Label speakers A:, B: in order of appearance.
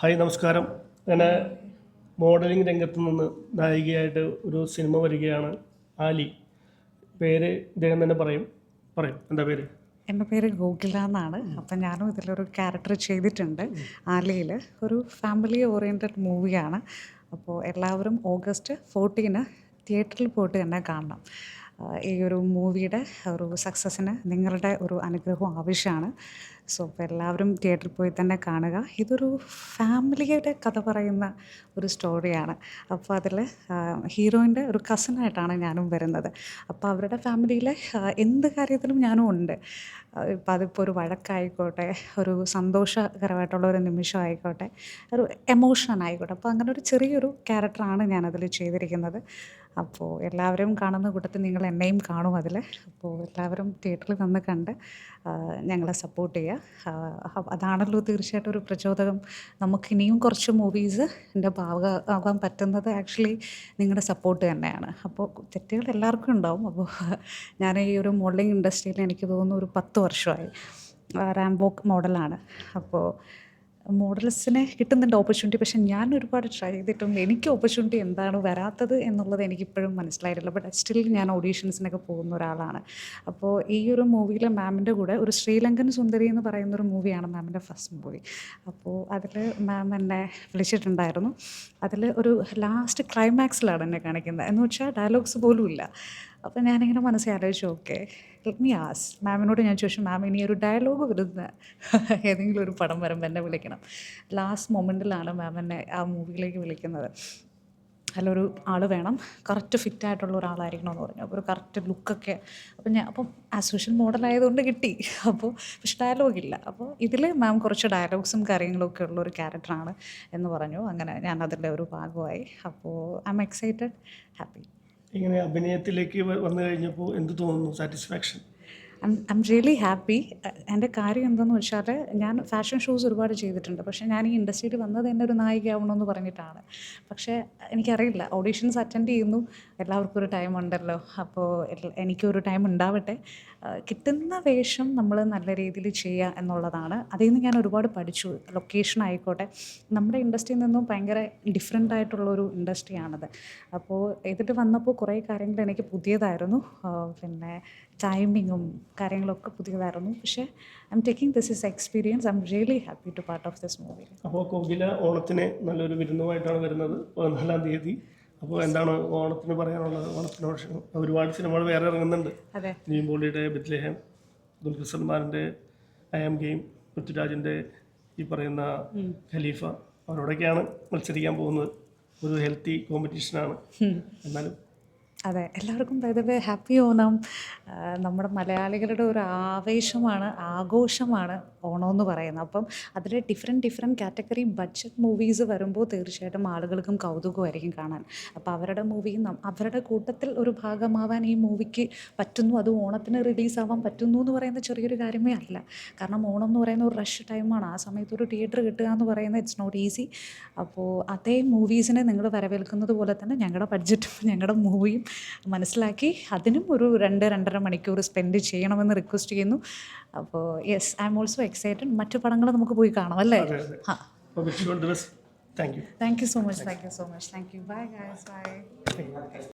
A: Hi നമസ്കാരം. അങ്ങനെ modelling രംഗത്ത് നിന്ന് നായികയായിട്ട് ഒരു സിനിമ വരികയാണ്, ആലി. പേര് ഇദ്ദേഹം തന്നെ പറയും. എന്താ പേര്?
B: എൻ്റെ പേര് ഗോകുല എന്നാണ്. അപ്പം ഞാനും ഇതിലൊരു ക്യാരക്ടർ ചെയ്തിട്ടുണ്ട്. ആലിയിൽ ഒരു ഫാമിലി ഓറിയൻറ്റഡ് മൂവിയാണ്. അപ്പോൾ എല്ലാവരും ഓഗസ്റ്റ് 14 തിയേറ്ററിൽ പോയിട്ട് തന്നെ കാണണം. ഈ ഒരു മൂവിയുടെ ഒരു സക്സസ്സിന് നിങ്ങളുടെ ഒരു അനുഗ്രഹവും ആവശ്യമാണ്. സോ അപ്പോൾ എല്ലാവരും തിയേറ്ററിൽ പോയി തന്നെ കാണുക. ഇതൊരു ഫാമിലിയുടെ കഥ പറയുന്ന ഒരു സ്റ്റോറിയാണ്. അപ്പോൾ അതിൽ ഹീറോയിൻ്റെ ഒരു കസിനായിട്ടാണ് ഞാനും വരുന്നത്. അപ്പോൾ അവരുടെ ഫാമിലിയിലെ എന്ത് കാര്യത്തിലും ഞാനും ഉണ്ട്. ഇപ്പം അതിപ്പോൾ ഒരു വഴക്കായിക്കോട്ടെ, ഒരു സന്തോഷകരമായിട്ടുള്ള ഒരു നിമിഷം ആയിക്കോട്ടെ, ഒരു എമോഷൻ ആയിക്കോട്ടെ. അപ്പോൾ അങ്ങനെ ഒരു ചെറിയൊരു ക്യാരക്ടറാണ് ഞാനതിൽ ചെയ്തിരിക്കുന്നത്. അപ്പോൾ എല്ലാവരും കാണുന്ന കൂട്ടത്തിൽ നിങ്ങൾ എന്നെയും കാണും അതിൽ. അപ്പോൾ എല്ലാവരും തിയേറ്ററിൽ വന്ന് കണ്ട് ഞങ്ങളെ സപ്പോർട്ട് ചെയ്യുക. അതാണല്ലോ തീർച്ചയായിട്ടും ഒരു പ്രചോദകം. നമുക്കിനിയും കുറച്ച് മൂവീസ് എൻ്റെ ഭാഗമാകാൻ പറ്റുന്നത് ആക്ച്വലി നിങ്ങളുടെ സപ്പോർട്ട് തന്നെയാണ്. അപ്പോൾ തെറ്റുകൾ എല്ലാവർക്കും ഉണ്ടാവും. അപ്പോൾ ഞാൻ ഈ ഒരു മോഡലിംഗ് ഇൻഡസ്ട്രിയിൽ എനിക്ക് തോന്നുന്നു ഒരു 10 വർഷമായി. റാംബോക്ക് മോഡലാണ്. അപ്പോൾ മോഡൽസിനെ കിട്ടുന്നുണ്ട് ഓപ്പർച്യൂണിറ്റി. പക്ഷെ ഞാൻ ഒരുപാട് ട്രൈ ചെയ്തിട്ടും എനിക്ക് ഓപ്പർച്യൂണിറ്റി എന്താണ് വരാത്തത് എന്നുള്ളത് എനിക്കിപ്പോഴും മനസ്സിലായിട്ടില്ല. ബട്ട് സ്റ്റിൽ ഞാൻ ഓഡീഷൻസിനൊക്കെ പോകുന്ന ഒരാളാണ്. അപ്പോൾ ഈ ഒരു മൂവിയിൽ മാമിൻ്റെ കൂടെ ഒരു ശ്രീലങ്കൻ സുന്ദരി എന്ന് പറയുന്നൊരു മൂവിയാണ് മാമിൻ്റെ ഫസ്റ്റ് മൂവി. അപ്പോൾ അതിൽ മാം എന്നെ വിളിച്ചിട്ടുണ്ടായിരുന്നു. അതിൽ ഒരു ലാസ്റ്റ് ക്ലൈമാക്സിലാണ് എന്നെ കാണിക്കുന്നത്. എന്ന് വെച്ചാൽ ഡയലോഗ്സ് പോലും ഇല്ല. അപ്പോൾ ഞാനിങ്ങനെ മനസ്സിൽ ആലോചിച്ചു, ഓക്കെ ലെറ്റ് മീ ആസ് മാമിനോട് ഞാൻ ചോദിച്ചു, മാം ഇനി ഒരു ഡയലോഗ് വരുന്ന ഏതെങ്കിലും ഒരു പടം വരുമ്പോൾ എന്നെ വിളിക്കണം. ലാസ്റ്റ് മൊമെൻറ്റിലാണ് മാം എന്നെ ആ മൂവിയിലേക്ക് വിളിക്കുന്നത്. അതിലൊരു ആൾ വേണം, കറക്റ്റ് ഫിറ്റായിട്ടുള്ള ഒരാളായിരിക്കണമെന്ന് പറഞ്ഞു. അപ്പോൾ ഒരു കറക്റ്റ് ലുക്കൊക്കെ. അപ്പം ആസ് യൂഷ്വൽ മോഡലായതുകൊണ്ട് കിട്ടി. അപ്പോൾ പക്ഷെ ഡയലോഗില്ല. അപ്പോൾ ഇതിൽ മാം കുറച്ച് ഡയലോഗ്സും കാര്യങ്ങളൊക്കെ ഉള്ളൊരു ക്യാരക്ടറാണ് എന്ന് പറഞ്ഞു. അങ്ങനെ ഞാൻ അതിൻ്റെ ഒരു ഭാഗമായി. അപ്പോൾ ഐ എം എക്സൈറ്റഡ്, ഹാപ്പി.
A: ഇങ്ങനെ അഭിനയത്തിലേക്ക് വന്നു കഴിഞ്ഞപ്പോൾ എന്ത് തോന്നുന്നു? Satisfaction?
B: I am really happy. എൻ്റെ കാര്യം എന്താണെന്ന് വെച്ചാൽ ഞാൻ ഫാഷൻ ഷോസ് ഒരുപാട് ചെയ്തിട്ടുണ്ട്. പക്ഷേ ഞാൻ ഈ ഇൻഡസ്ട്രിയിൽ വന്നത് തന്നെ ഒരു നായികയാവണമെന്ന് പറഞ്ഞിട്ടാണ്. പക്ഷേ എനിക്കറിയില്ല, ഓഡീഷൻസ് അറ്റൻഡ് ചെയ്യുന്നു, എല്ലാവർക്കും ഒരു ടൈം ഉണ്ടല്ലോ. അപ്പോൾ എനിക്കൊരു ടൈം ഉണ്ടാവട്ടെ. കിട്ടുന്ന വേഷം നമ്മൾ നല്ല രീതിയിൽ ചെയ്യുക എന്നുള്ളതാണ്. അതിൽ നിന്ന് ഞാൻ ഒരുപാട് പഠിച്ചു. ലൊക്കേഷൻ ആയിക്കോട്ടെ, നമ്മുടെ ഇൻഡസ്ട്രിയിൽ നിന്നും ഭയങ്കര ഡിഫറെൻ്റ് ആയിട്ടുള്ളൊരു ഇൻഡസ്ട്രിയാണത്. അപ്പോൾ ഇതിൽ വന്നപ്പോൾ കുറേ കാര്യങ്ങൾ എനിക്ക് പുതിയതായിരുന്നു. പിന്നെ ടൈമിങ്ങും കാര്യങ്ങളൊക്കെ പുതിയതായിരുന്നു. പക്ഷേ I am taking this is experience. I am really happy to part of this movie.
A: അപ്പോൾ കോകില ഓണത്തിന് നല്ലൊരു വിരുന്നുമായിട്ടാണ് വരുന്നത് 14-ാം തീയതി. അപ്പോൾ എന്താണ് ഓണത്തിന് പറയാനുള്ളത്? ഓണത്തിന് ഒരുപാട് സിനിമകൾ വേറെ ഇറങ്ങുന്നുണ്ട്. നിവിൻ പോളിയുടെ ബെത്ലഹേം, ദുൽഖർ സൽമാൻ്റെ ഐ ആം ഗെയിം, പൃഥ്വിരാജിൻ്റെ ഈ പറയുന്ന ഖലീഫ, അവരോടൊക്കെയാണ് മത്സരിക്കാൻ പോകുന്നത്. ഒരു ഹെൽത്തി കോമ്പറ്റീഷനാണ്. എന്നാലും
B: അതെ, എല്ലാവർക്കും by the way happy Onam. നമ്മുടെ മലയാളികളുടെ ഒരു ആവേശമാണ്, ആഘോഷമാണ് ഓണമെന്ന് പറയുന്നത്. അപ്പം അതിൽ ഡിഫറെൻറ്റ് കാറ്റഗറി ബഡ്ജറ്റ് മൂവീസ് വരുമ്പോൾ തീർച്ചയായിട്ടും ആളുകൾക്കും കൗതുകമായിരിക്കും കാണാൻ. അപ്പോൾ അവരുടെ മൂവിയും അവരുടെ കൂട്ടത്തിൽ ഒരു ഭാഗമാവാൻ ഈ മൂവിക്ക് പറ്റുന്നു. അത് ഓണത്തിന് റിലീസാവാൻ പറ്റുന്നു എന്ന് പറയുന്ന ചെറിയൊരു കാര്യമേ അല്ല. കാരണം ഓണം എന്ന് പറയുന്ന ഒരു റഷ് ടൈമാണ്. ആ സമയത്ത് ഒരു തിയേറ്റർ കിട്ടുക എന്ന് പറയുന്നത് ഇറ്റ്സ് നോട്ട് ഈസി. അപ്പോൾ അതേ മൂവീസിനെ നിങ്ങൾ വരവേൽക്കുന്നത് പോലെ തന്നെ ഞങ്ങളുടെ ബഡ്ജറ്റും ഞങ്ങളുടെ മൂവിയും മനസ്സിലാക്കി അതിനും ഒരു 2-2.5 മണിക്കൂർ സ്പെൻഡ് ചെയ്യണമെന്ന് റിക്വസ്റ്റ് ചെയ്യുന്നു. അപ്പോൾ yes, I am also excited. മറ്റു പടങ്ങൾ നമുക്ക് പോയി കാണാം അല്ലേ?
A: Thank you
B: so much. Thank you. Bye guys. By.